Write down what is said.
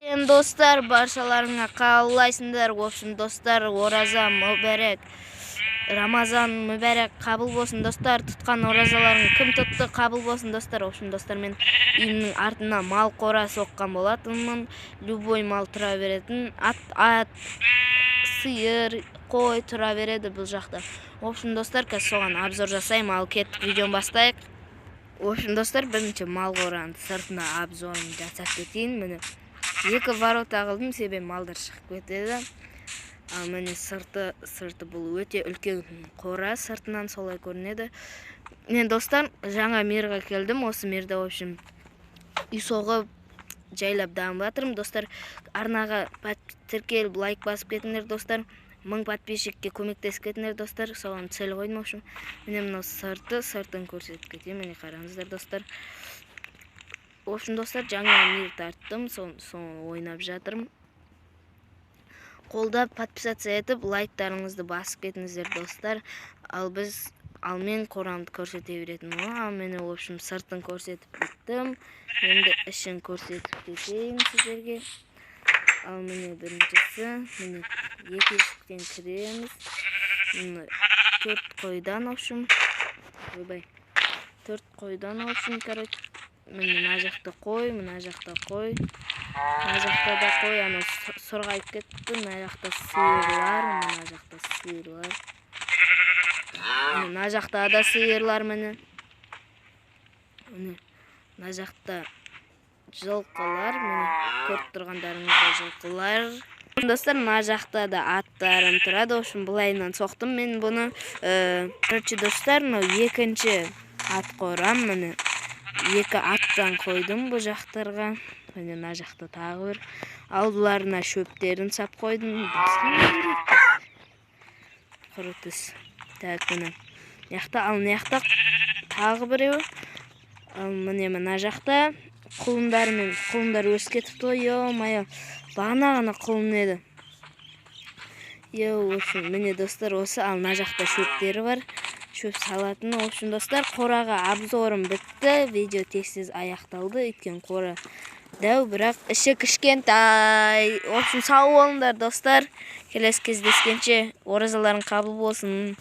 Достар, баршаларыңа қалайсыңдар? В общем, достар, ораза мүбәрәк, Рамазан мүбәрәк қабыл болсын, достар. Тұтқан оразаларың кім тұтты, қабыл болсын, достар. В общем, достар, мен үйімнің артына мал қора соққан болатынмын. Любой мал тұра беретін. Ат, сиыр, қой тұра береді бұл жақта. В общем, достар, қазір соған обзор жасаймын. Ал кеттік, видеоны бастайық. В общем, достар, бірінші мал қораның сыртына обзорын жасап кетейін. Міне екі ворота қылдым, себебі малдар шығып кетеді. Ал міне сырты бұл өте үлкен қора, сыртынан солай көрінеді. Мен достар, жаңа мирға келдім. Осы мирді, в общем, үй соғып жайлап дамып жатырмын. Достар, арнаға тіркеліп лайк басып кетіңдер, достар. 1000 подписчикке көмектесіп кетіңдер, достар. Соған цель қойдым, в общем. Міне мынау сыртын көрсетіп кетейін. Міне қараңыздар, достар. В общем, достар, жаңа мир тарттым, соны ойнап жатырмын. Қолдап подписация етіп, лайктарыңызды басып кетіңіздер, достар. Ал мен қорамды көрсете беретін ғой. Ал мені, в общем, сыртын көрсетіп біттім. Енді ішін көрсетіп кетейін сіздерге. Ал міне біріншісі, міне екі есіктен кіреміз. 4 қойдан, в общем, 4 қойдан, в общем, короче. Міне мына жақта қой, мына жақта қой. Мына жақта да қой, ана сұрғайып кетті. Мына жақта сиырлар, мына жақта сиырлар. Мына жақта да сиырлар, міне. Мына жақта жылқылар, міне көріп тұрғандарыңызда жылқылар. Достар, мына жақта да аттарым тұрады. В общем, былайынан соқтым мен бұны. Короче, достар, екінші ат қорам, міне. 2 аттан қойдым бұл жақтарға. Міне мына жақта тағы бір. Алдыларына шөптерін сап қойдым. Құрытыз. Так, міне. Ал мына жақта тағы біреу. Ал міне мына жақта құлындар өсіп кетіпті. Йо-майо, бағана ғана құлын еді. Міне достар, осы. Ал мына жақта шөптері бар. Шөп салатын. В общем, достар, қораға обзорым бітті. Видео тезсіз аяқталды. Өйткені қора дәу, бірақ іші кішкентай. В общем, сау болыңдар, достар. Келесі кездескенше оразаларың қабыл болсын.